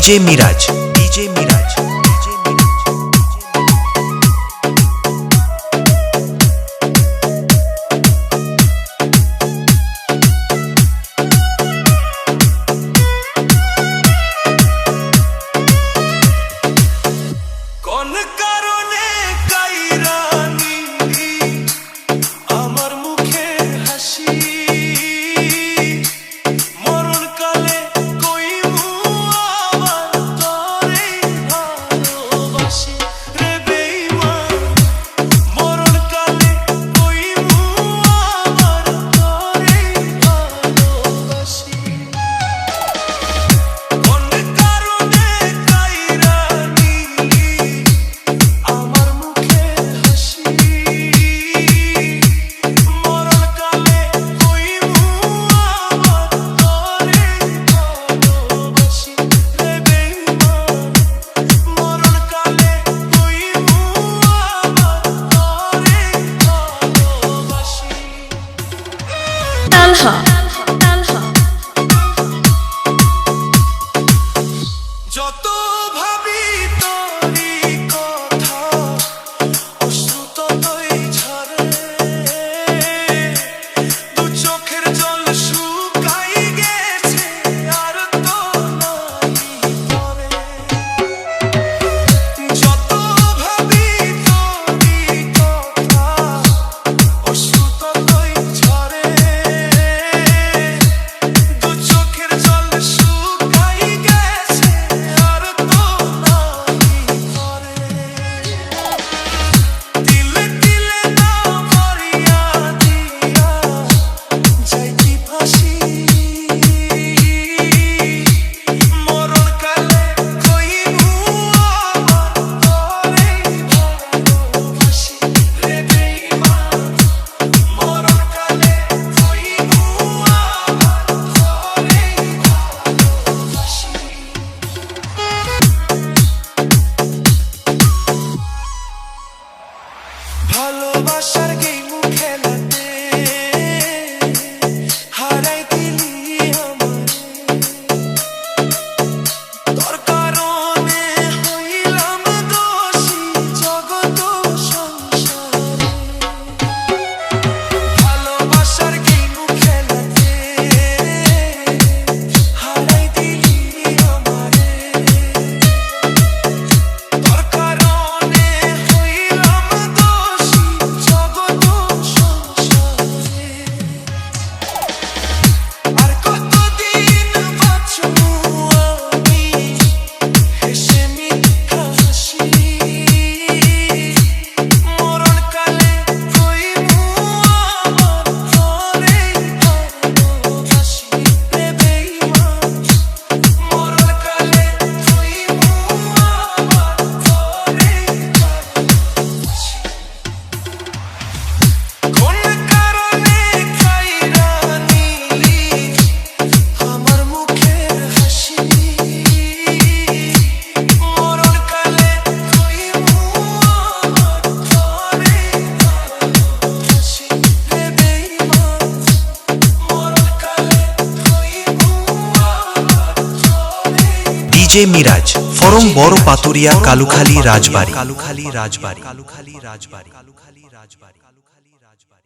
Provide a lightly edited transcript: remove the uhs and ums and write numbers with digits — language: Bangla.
DJ Miraj, DJ Miraj. যত ভাবি তোরি কথা অশ্রু ততই ঝরে, দু চোখের জল শুকাই গেছে আর তো নাই পরে। যত ভাবি তোরি কথা অশ্রু ততই ঝরে, দু চোখের জল শুকাই গেছে আর তো নাই পরে। তিলে তিলে দাও ভরিয়া দিয়া যাইতি ফাঁসি, মরণ কালে কইবু আমার তরে ভালোবাসি রে বেঈমান। মরণ কালে কইবু আমার তরে ভালোবাসি। ভালোবাসার গেম খেলাতে হারাই দিলি আমারে, তোর কারণে হইলাম দোষী জগত সংসারে। ভালোবাসার গেম খেলাতে হারাই দিলি আমারে, তোর কারণে হইলাম দোষী জগত সংসারে। আর কতদিন বাঁচবো আমি হেসে মিথ্যা হাসি, মরণ কালে কইবু আমার তরে ভালোবাসি রে বেঈমান। মরণ কালে কইবু আমার তরে ভালোবাসি। কোন কারণে কাইরা নিলি আমার মুখের হাসি, মরণ কালে কইবু আমার তরে ভালোবাসি রে বেঈমান। মরণ কালে কইবু আমার তরে। डीजे मिराज फरम बड़ पातुरिया कालुखाली राजबाड़ी, कालुखाली राजबाड़ी, कालुखाली राजबाड़ी, कालुखाली राजबाड़ी, कालुखाली राजबाड़ी।